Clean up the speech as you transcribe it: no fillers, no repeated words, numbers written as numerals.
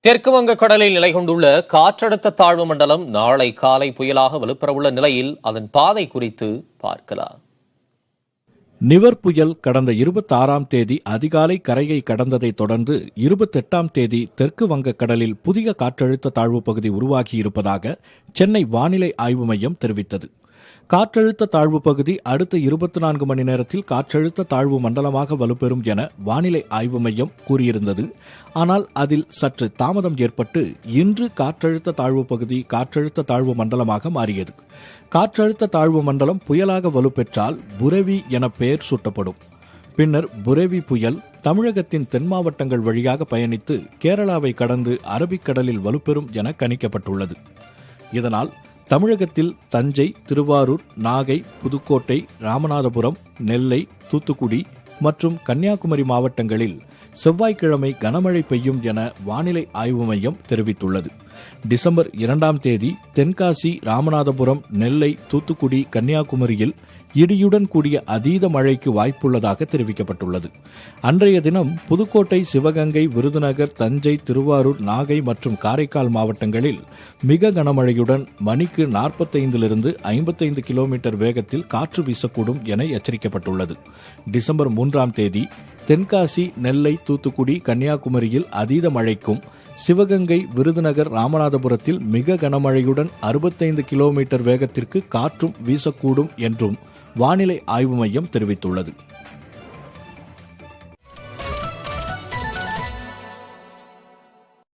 தெற்கு வங்கக்கடலில் நிலை கொண்டுள்ள காற்றழுத்த தாழ்வு மண்டலம் நாளை காலை புயலாக வலுப்பெறவுள்ள நிலையில் அதன் பாதை குறித்து பார்க்கலாம். நிவர் புயல் கடந்த 26ஆம் தேதி அதிகாலை கரையை கடந்ததை தொடர்ந்து 28ஆம் தேதி தெற்கு வங்கக்கடலில் புதிய காற்றழுத்த தாழ்வு பகுதி உருவாகியிருப்பதாக சென்னை வானிலை ஆய்வு மையம் தெரிவித்தது. காற்றழுத்த தாழ்வு பகுதி அடுத்த 24 மணி நேரத்தில் காற்றழுத்த தாழ்வு மண்டலமாக வலுப்பெறும் என வானிலை ஆய்வு மையம் கூறியிருந்தது. ஆனால் அதில் சற்று தாமதம் ஏற்பட்டு இன்று காற்றழுத்த தாழ்வு பகுதி காற்றழுத்த தாழ்வு மண்டலமாக மாறியது. காற்றழுத்த தாழ்வு மண்டலம் புயலாக வலுப்பெற்றால் புரெவி என பெயர் சூட்டப்படும். பின்னர் புரெவி புயல் தமிழகத்தின் தென் மாவட்டங்கள் வழியாக பயணித்து கேரளாவை கடந்து அரபிக்கடலில் வலுப்பெறும் என கணிக்கப்பட்டுள்ளது. இதனால் தமிழகத்தில் தஞ்சை, திருவாரூர், நாகை, புதுக்கோட்டை, ராமநாதபுரம், நெல்லை, தூத்துக்குடி மற்றும் கன்னியாகுமரி மாவட்டங்களில் செவ்வாய்க்கிழமை கனமழை பெய்யும் என வானிலை ஆய்வு மையம் தெரிவித்துள்ளது. டிசம்பர் 2ஆம் தேதி தென்காசி, ராமநாதபுரம், நெல்லை, தூத்துக்குடி, கன்னியாகுமரியில் இடியுடன் கூடிய அதீத மழைக்கு வாய்ப்புள்ளதாக தெரிவிக்கப்பட்டுள்ளது. அன்றைய தினம் புதுக்கோட்டை, சிவகங்கை, விருதுநகர், தஞ்சை, திருவாரூர், நாகை மற்றும் காரைக்கால் மாவட்டங்களில் மிக கனமழையுடன் மணிக்கு 45லிருந்து 55 கிலோமீட்டர் வேகத்தில் காற்று வீசக்கூடும் என எச்சரிக்கப்பட்டுள்ளது. டிசம்பர் 3ஆம் தேதி தென்காசி, நெல்லை, தூத்துக்குடி, கன்னியாகுமரியில் அதீத மழைக்கும், சிவகங்கை, விருதுநகர், ராமநாதபுரத்தில் மிக கனமழையுடன் 65 கிலோமீட்டர் வேகத்திற்கு காற்றும் வீசக்கூடும் என்றும் வானிலை ஆய்வு மையம் தெரிவித்துள்ளது.